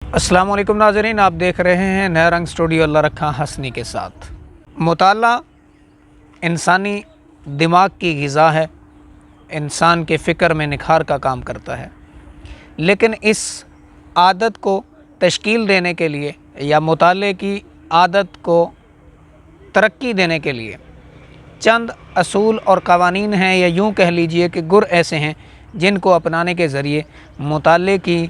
अस्सलाम वालेकुम नाज़रीन, आप देख रहे हैं नया रंग स्टूडियो अल्लाह रखा हंसनी के साथ। मुताला इंसानी दिमाग की ग़िज़ा है, इंसान के फ़िक्र में निखार का काम करता है। लेकिन इस आदत को तश्कील देने के लिए या मुताले की आदत को तरक्की देने के लिए चंद असूल और क़वानीन हैं, या यूँ कह लीजिए कि गुर ऐसे हैं जिनको अपनाने के ज़रिए मुताले की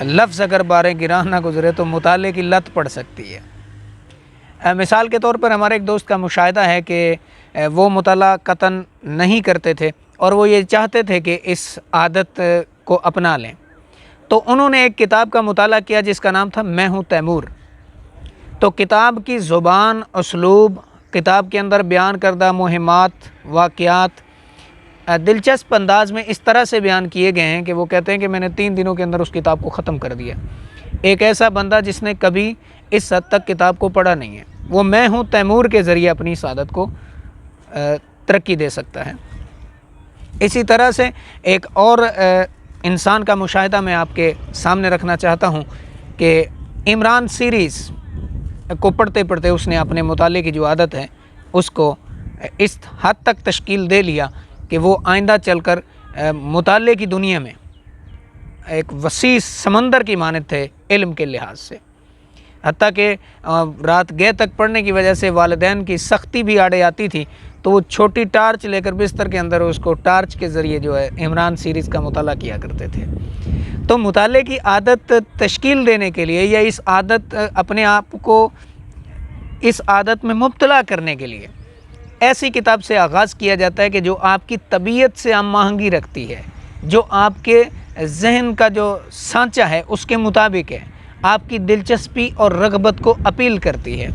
लफ्ज़ अगर बारे गिराह ना गुज़रे तो मुताले की लत पड़ सकती है। मिसाल के तौर पर हमारे एक दोस्त का मुशाहिदा है कि वो मुताला कतन नहीं करते थे और वो ये चाहते थे कि इस आदत को अपना लें, तो उन्होंने एक किताब का मुताला किया जिसका नाम था मैं हूँ तैमूर। तो किताब की ज़ुबान, उसलूब, किताब के अंदर बयान करदा मुहिमात, वाक़यात दिलचस्प अंदाज में इस तरह से बयान किए गए हैं कि वो कहते हैं कि मैंने 3 दिनों के अंदर उस किताब को ख़त्म कर दिया। एक ऐसा बंदा जिसने कभी इस हद तक किताब को पढ़ा नहीं है, वो मैं हूँ तैमूर के ज़रिए अपनी इस आदत को तरक्की दे सकता है। इसी तरह से एक और इंसान का मुशाहिदा मैं आपके सामने रखना चाहता हूँ कि इमरान सीरीज़ को पढ़ते पढ़ते उसने अपने मुताले की जो आदत है उसको इस हद तक तश्कील दे लिया कि वो आइंदा चलकर मुताले की दुनिया में एक वसी समंदर की मानद थे इल्म के लिहाज से। हत्ता कि रात गए तक पढ़ने की वजह से वालिदैन की सख्ती भी आड़े आती थी, तो वो छोटी टार्च लेकर बिस्तर के अंदर उसको टार्च के ज़रिए जो है इमरान सीरीज़ का मुताला किया करते थे। तो मुताले की आदत तश्कील देने के लिए या इस आदत अपने आप को इस आदत में मुब्तला करने के लिए ऐसी किताब से आगाज़ किया जाता है कि जो आपकी तबीयत से हम आहंगी रखती है, जो आपके जहन का जो सांचा है उसके मुताबिक है, आपकी दिलचस्पी और रग़बत को अपील करती है।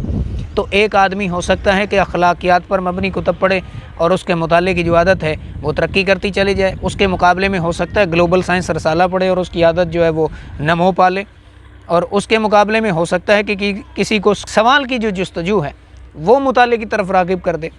तो एक आदमी हो सकता है कि अखलाकियात पर मबनी कुतब पढ़े और उसके मुताले की जो आदत है वो तरक्की करती चली जाए। उसके मुकाबले में हो सकता है ग्लोबल साइंस रसाला पढ़े और उसकी आदत जो है वो नमो पाले। और उसके मुकाबले में हो सकता है कि किसी को सवाल की जो जुस्तजू है वो मुताले की तरफ राग़िब कर दे।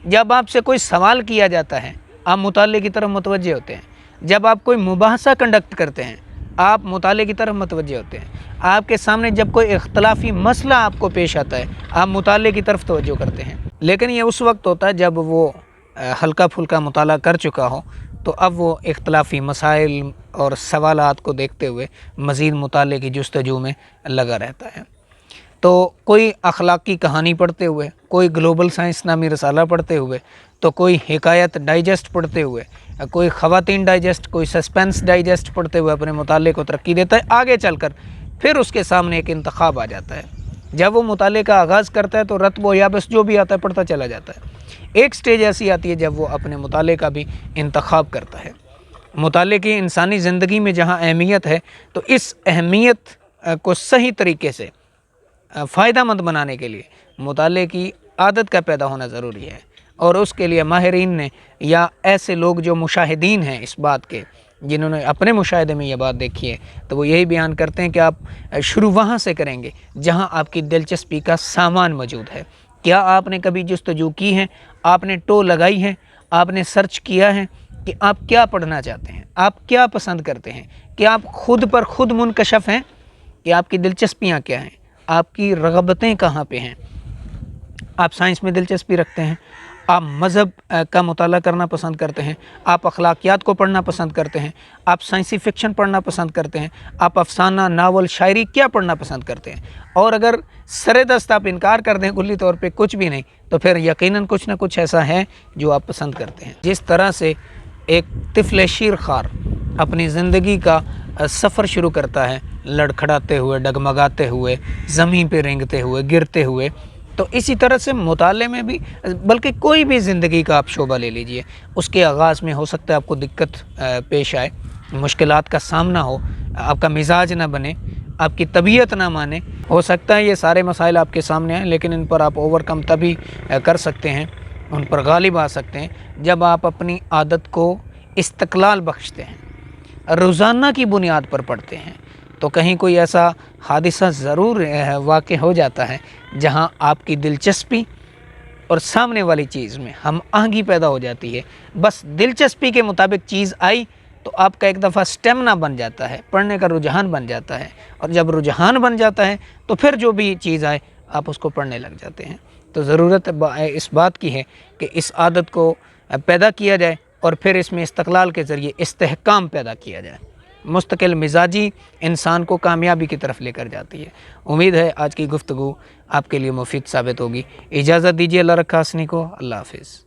जब आपसे कोई सवाल किया जाता है आप मुताले की तरफ मुतवज्जे होते हैं। जब आप कोई मुबाहसा कंडक्ट करते हैं आप मुताले की तरफ मुतवज्जे होते हैं। आपके सामने जब कोई इख्तलाफी मसला आपको पेश आता है आप मुताले की तरफ तवज्जो करते हैं। लेकिन ये उस वक्त होता है जब वो हल्का फुल्का मुताला कर चुका हो, तो अब वो इख्तलाफी मसाइल और सवालात को देखते हुए मज़ीद मुताले की जुस्तजू में लगा रहता है। तो कोई अखलाकी कहानी पढ़ते हुए, कोई ग्लोबल साइंस नामी रसाला पढ़ते हुए, तो कोई हिकायत डाइजेस्ट पढ़ते हुए, कोई ख़वातीन डाइजेस्ट, कोई सस्पेंस डाइजेस्ट पढ़ते हुए अपने मुताले को तरक्की देता है। आगे चलकर फिर उसके सामने एक इंतखाब आ जाता है। जब वो मुताले का आगाज़ करता है तो रत्ब व याबस जो भी आता है पढ़ता चला जाता है। एक स्टेज ऐसी आती है जब वो अपने मुताले का भी इंतखाब करता है। मुताले की इंसानी ज़िंदगी में जहाँ अहमियत है, तो इस अहमियत को सही तरीके से फ़ायदामंद बनाने के लिए मुताले की आदत का पैदा होना ज़रूरी है। और उसके लिए माहिरीन ने या ऐसे लोग जो मुशाहिदीन हैं इस बात के, जिन्होंने अपने मुशाहिदे में यह बात देखी है, तो वो यही बयान करते हैं कि आप शुरू वहाँ से करेंगे जहाँ आपकी दिलचस्पी का सामान मौजूद है। क्या आपने कभी जुस्तजू की है, आपने टो लगाई है, आपने सर्च किया है कि आप क्या पढ़ना चाहते हैं, आप क्या पसंद करते हैं, कि आप खुद पर खुद मुनकशफ हैं कि आपकी दिलचस्पियाँ क्या हैं, आपकी रग़बतें कहाँ पे हैं। आप साइंस में दिलचस्पी रखते हैं, आप मज़हब का मुताला करना पसंद करते हैं, आप अखलाकियात को पढ़ना पसंद करते हैं, आप साइंसी फ़िक्शन पढ़ना पसंद करते हैं, आप अफसाना, नावल, शायरी क्या पढ़ना पसंद करते हैं। और अगर सरेदस्त आप इनकार कर दें कुल्ली तौर पे कुछ भी नहीं, तो फिर यकीनन कुछ ना कुछ ऐसा है जो आप पसंद करते हैं। जिस तरह से एक तिफ़्ल शीर ख़ार अपनी ज़िंदगी का सफ़र शुरू करता है लड़खड़ाते हुए, डगमगाते हुए, ज़मीन पे रेंगते हुए, गिरते हुए, तो इसी तरह से मुताले में भी, बल्कि कोई भी ज़िंदगी का आप शोबा ले लीजिए, उसके आगाज़ में हो सकता है आपको दिक्कत पेश आए, मुश्किलात का सामना हो, आपका मिजाज ना बने, आपकी तबीयत ना माने। हो सकता है ये सारे मसाइल आपके सामने आएँ, लेकिन इन पर आप ओवरकम तभी कर सकते हैं, उन पर गालिब आ सकते हैं जब आप अपनी आदत को इस्तक़लाल बख्शते हैं, रोज़ाना की बुनियाद पर पढ़ते हैं। तो कहीं कोई ऐसा हादिसा ज़रूर वाक़ हो जाता है जहां आपकी दिलचस्पी और सामने वाली चीज़ में हम आहंगी पैदा हो जाती है। बस दिलचस्पी के मुताबिक चीज़ आई تو آپ کا ایک دفعہ اسٹیمنا بن جاتا ہے، پڑھنے کا رجحان بن جاتا ہے، اور جب رجحان بن جاتا ہے تو پھر جو بھی چیز آئے آپ اس کو پڑھنے لگ جاتے ہیں۔ تو ضرورت اس بات کی ہے کہ اس عادت کو پیدا کیا جائے اور پھر اس میں استقلال کے ذریعے استحکام پیدا کیا جائے۔ مستقل مزاجی انسان کو کامیابی کی طرف لے کر جاتی ہے۔ امید ہے آج کی گفتگو آپ کے لیے مفید ثابت ہوگی۔ اجازت دیجیے، اللہ رکھا حسنی کو، اللہ حافظ۔